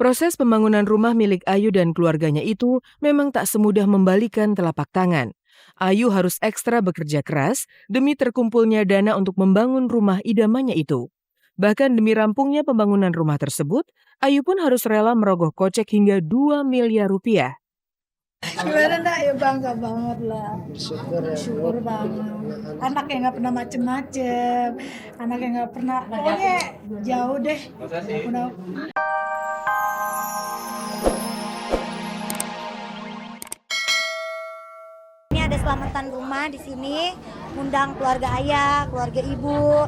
Proses pembangunan rumah milik Ayu dan keluarganya itu memang tak semudah membalikan telapak tangan. Ayu harus ekstra bekerja keras demi terkumpulnya dana untuk membangun rumah idamannya itu. Bahkan demi rampungnya pembangunan rumah tersebut, Ayu pun harus rela merogoh kocek hingga 2 miliar rupiah. Gimana nak, ya bangga banget lah. Syukur banget. Anaknya nggak pernah macem-macem, anaknya nggak pernah, pokoknya jauh deh. Ini ada selamatan rumah di sini, undang keluarga ayah, keluarga ibu,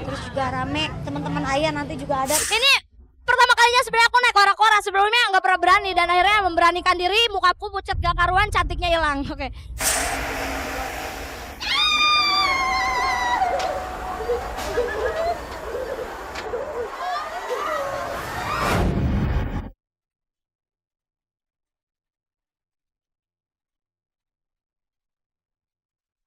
terus juga rame teman-teman ayah nanti juga ada. Ini pertama kalinya sebenarnya aku naik kora-kora, sebelumnya nggak pernah berani dan akhirnya memberanikan diri, mukaku pucat gak karuan, cantiknya hilang. Oke.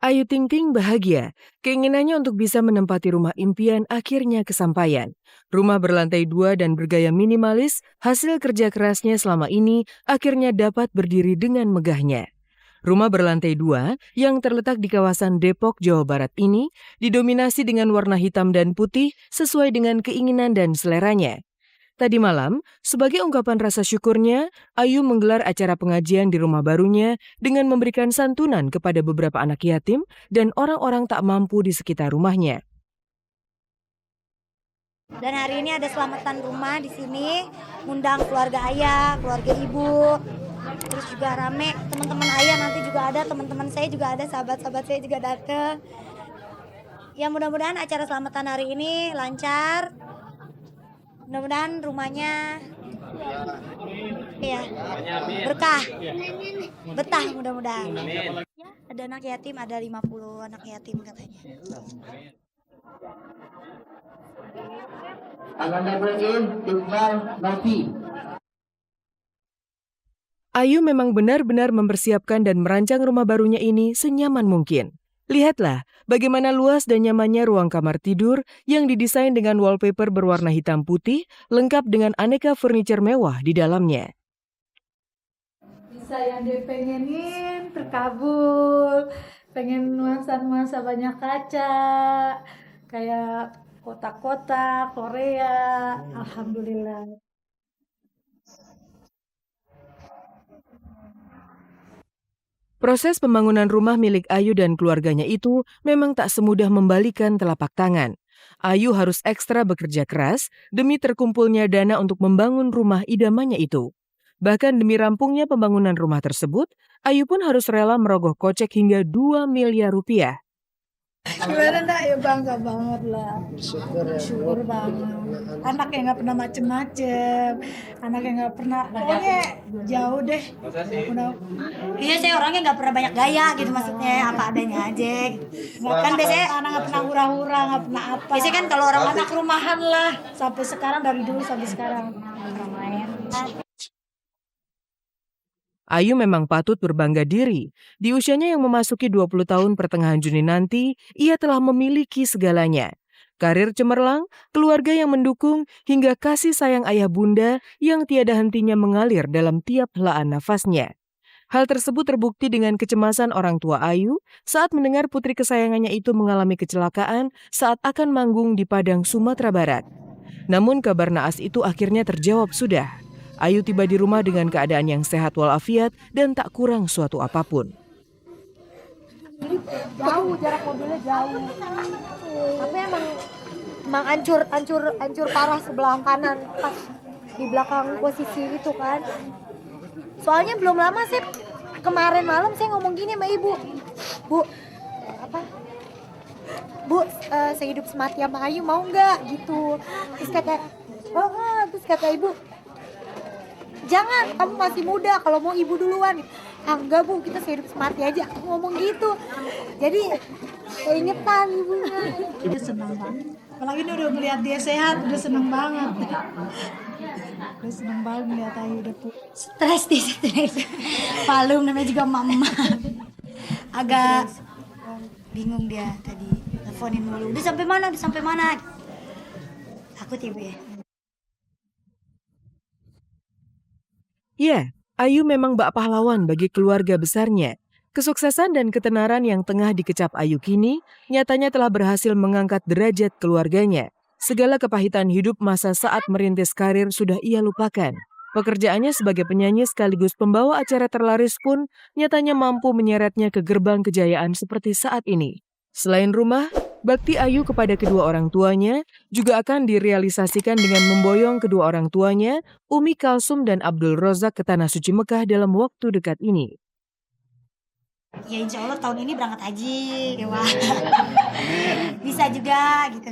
Ayu Ting Ting bahagia. Keinginannya untuk bisa menempati rumah impian akhirnya kesampaian. Rumah berlantai 2 dan bergaya minimalis, hasil kerja kerasnya selama ini akhirnya dapat berdiri dengan megahnya. Rumah berlantai 2 yang terletak di kawasan Depok, Jawa Barat ini didominasi dengan warna hitam dan putih sesuai dengan keinginan dan seleranya. Tadi malam, sebagai ungkapan rasa syukurnya, Ayu menggelar acara pengajian di rumah barunya dengan memberikan santunan kepada beberapa anak yatim dan orang-orang tak mampu di sekitar rumahnya. Dan hari ini ada selamatan rumah di sini, undang keluarga ayah, keluarga ibu, terus juga rame teman-teman ayah nanti juga ada, teman-teman saya juga ada, sahabat-sahabat saya juga datang. Ya mudah-mudahan acara selamatan hari ini lancar. Mudah-mudahan rumahnya ya berkah, betah mudah-mudahan. Ya, ada anak yatim, ada 50 anak yatim katanya. Ayu memang benar-benar mempersiapkan dan merancang rumah barunya ini senyaman mungkin. Lihatlah bagaimana luas dan nyamannya ruang kamar tidur yang didesain dengan wallpaper berwarna hitam putih, lengkap dengan aneka furniture mewah di dalamnya. Bisa yang dia pengenin terkabul, pengen nuansa-nuansa banyak kaca, kayak kotak-kotak Korea, alhamdulillah. Proses pembangunan rumah milik Ayu dan keluarganya itu memang tak semudah membalikan telapak tangan. Ayu harus ekstra bekerja keras demi terkumpulnya dana untuk membangun rumah idamannya itu. Bahkan demi rampungnya pembangunan rumah tersebut, Ayu pun harus rela merogoh kocek hingga 2 miliar rupiah. Gimana nak, ya bangga banget lah. Syukur banget. Anaknya nggak pernah macem-macem, anaknya nggak pernah, pokoknya jauh deh. Iya, saya orangnya nggak pernah banyak gaya gitu, maksudnya apa adanya aja. Kan biasanya anak nggak pernah hura-hura, nggak pernah apa. biasanya kan kalau orang anak rumahan lah, sampai sekarang, dari dulu sampai sekarang. Ayu memang patut berbangga diri. Di usianya yang memasuki 20 tahun pertengahan Juni nanti, ia telah memiliki segalanya. Karir cemerlang, keluarga yang mendukung, hingga kasih sayang ayah bunda yang tiada hentinya mengalir dalam tiap helaan nafasnya. Hal tersebut terbukti dengan kecemasan orang tua Ayu saat mendengar putri kesayangannya itu mengalami kecelakaan saat akan manggung di Padang, Sumatera Barat. Namun kabar naas itu akhirnya terjawab sudah. Ayu tiba di rumah dengan keadaan yang sehat walafiat dan tak kurang suatu apapun. jauh, jarak mobilnya jauh. Tapi emang hancur parah sebelah kanan pas di belakang posisi itu kan. Soalnya belum lama sih, kemarin malam saya ngomong gini sama ibu, Bu, saya hidup semati sama Ayu, mau nggak gitu. Terus kata ibu, jangan, kamu masih muda, kalau mau ibu duluan. Enggak Bu, kita sehidup semati aja, aku ngomong gitu. Jadi keingetan ibunya. Dia senang banget, apalagi ini udah melihat dia sehat, udah senang banget. Udah senang banget melihat Ayu udah Stres. Palung namanya juga mama. Agak bingung dia tadi, teleponin dulu. Udah sampai mana? Takut ibu ya. Ya, Ayu memang bak pahlawan bagi keluarga besarnya. Kesuksesan dan ketenaran yang tengah dikecap Ayu kini nyatanya telah berhasil mengangkat derajat keluarganya. Segala kepahitan hidup masa saat merintis karir sudah ia lupakan. Pekerjaannya sebagai penyanyi sekaligus pembawa acara terlaris pun nyatanya mampu menyeretnya ke gerbang kejayaan seperti saat ini. Selain rumah, bakti Ayu kepada kedua orang tuanya juga akan direalisasikan dengan memboyong kedua orang tuanya, Umi Kalsum dan Abdul Rozak ke Tanah Suci Mekah dalam waktu dekat ini. Ya insya Allah tahun ini berangkat haji, wah. Bisa juga gitu.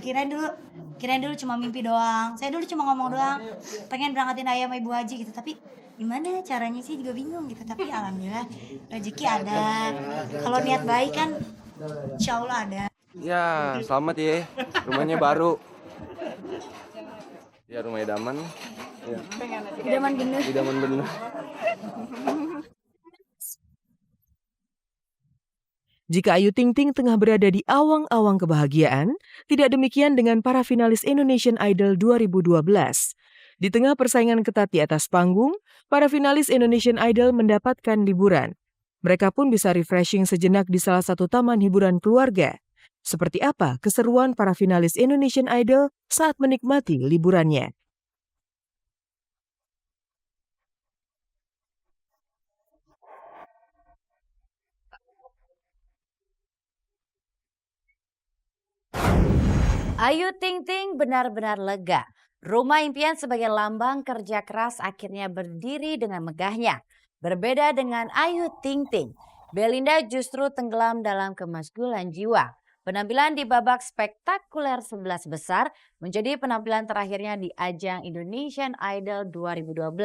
Kirain dulu cuma mimpi doang. Saya dulu cuma ngomong doang, pengen berangkatin ayah sama ibu haji gitu. Tapi gimana caranya sih juga bingung gitu. Tapi alhamdulillah rezeki ada. Kalau niat baik kan insya Allah ada. Ya selamat ya, rumahnya baru. Ya rumah idaman. Ya. Idaman bener. Idaman bener. Jika Ayu Ting Ting tengah berada di awang-awang kebahagiaan, tidak demikian dengan para finalis Indonesian Idol 2012. Di tengah persaingan ketat di atas panggung, para finalis Indonesian Idol mendapatkan liburan. Mereka pun bisa refreshing sejenak di salah satu taman hiburan keluarga. Seperti apa keseruan para finalis Indonesian Idol saat menikmati liburannya? Ayu Ting Ting benar-benar lega. Rumah impian sebagai lambang kerja keras akhirnya berdiri dengan megahnya. Berbeda dengan Ayu Ting Ting, Belinda justru tenggelam dalam kemaskulan jiwa. Penampilan di babak spektakuler 11 besar menjadi penampilan terakhirnya di ajang Indonesian Idol 2012.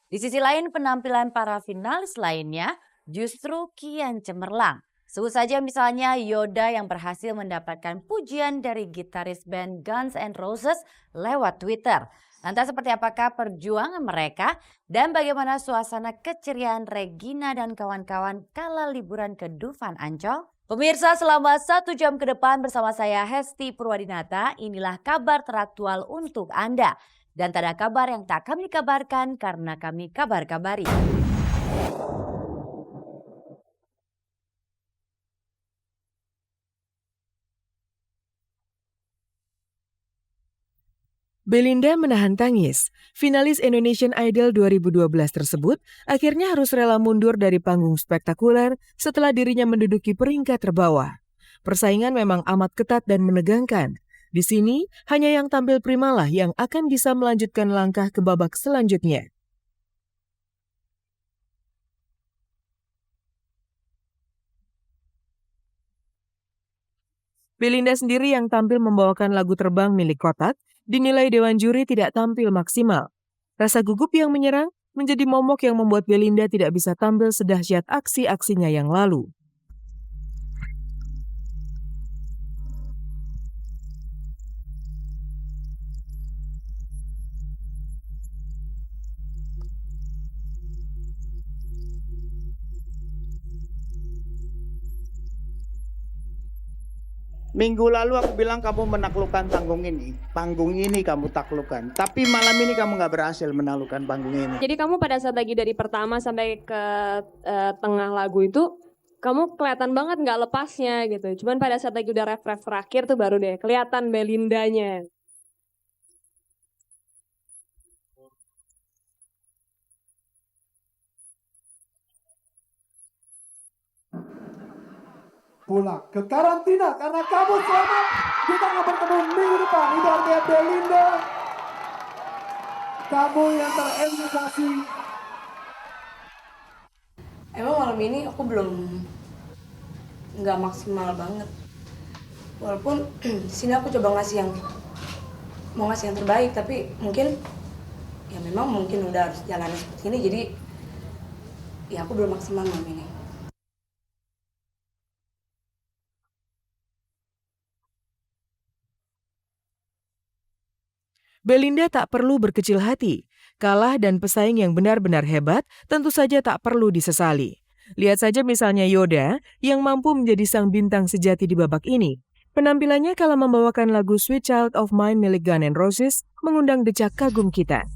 Di sisi lain, penampilan para finalis lainnya justru kian cemerlang. Sebut saja misalnya Yoda yang berhasil mendapatkan pujian dari gitaris band Guns N' Roses lewat Twitter. Lantas seperti apakah perjuangan mereka dan bagaimana suasana keceriaan Regina dan kawan-kawan kala liburan ke Dufan Ancol? Pemirsa, selama 1 jam ke depan bersama saya Hesti Purwadinata, inilah kabar teraktual untuk Anda. Dan tak ada kabar yang tak kami kabarkan karena kami kabar-kabari. Belinda menahan tangis. Finalis Indonesian Idol 2012 tersebut akhirnya harus rela mundur dari panggung spektakuler setelah dirinya menduduki peringkat terbawah. Persaingan memang amat ketat dan menegangkan. Di sini, hanya yang tampil primalah yang akan bisa melanjutkan langkah ke babak selanjutnya. Belinda sendiri yang tampil membawakan lagu terbang milik Kotak, dinilai Dewan Juri tidak tampil maksimal. Rasa gugup yang menyerang menjadi momok yang membuat Belinda tidak bisa tampil sedahsyat aksi-aksinya yang lalu. Minggu lalu aku bilang kamu menaklukkan panggung ini kamu taklukkan. Tapi malam ini kamu nggak berhasil menaklukkan panggung ini. Jadi kamu pada saat lagi dari pertama sampai ke tengah lagu itu, kamu kelihatan banget nggak lepasnya gitu. Cuman pada saat lagi udah ref terakhir tuh baru deh kelihatan Belindanya. Pulang ke karantina karena kamu selamat. Kita akan bertemu minggu depan. Itu artinya Belinda, kamu yang tereliminasi. Emang malam ini aku nggak maksimal banget. Walaupun di sini aku coba mau ngasih yang terbaik, tapi mungkin ya memang mungkin udah harus jalan seperti ini. Jadi ya aku belum maksimal malam ini. Belinda tak perlu berkecil hati. Kalah dan pesaing yang benar-benar hebat tentu saja tak perlu disesali. Lihat saja misalnya Yoda yang mampu menjadi sang bintang sejati di babak ini. Penampilannya kala membawakan lagu Sweet Child of Mine milik Guns N' Roses mengundang decak kagum kita.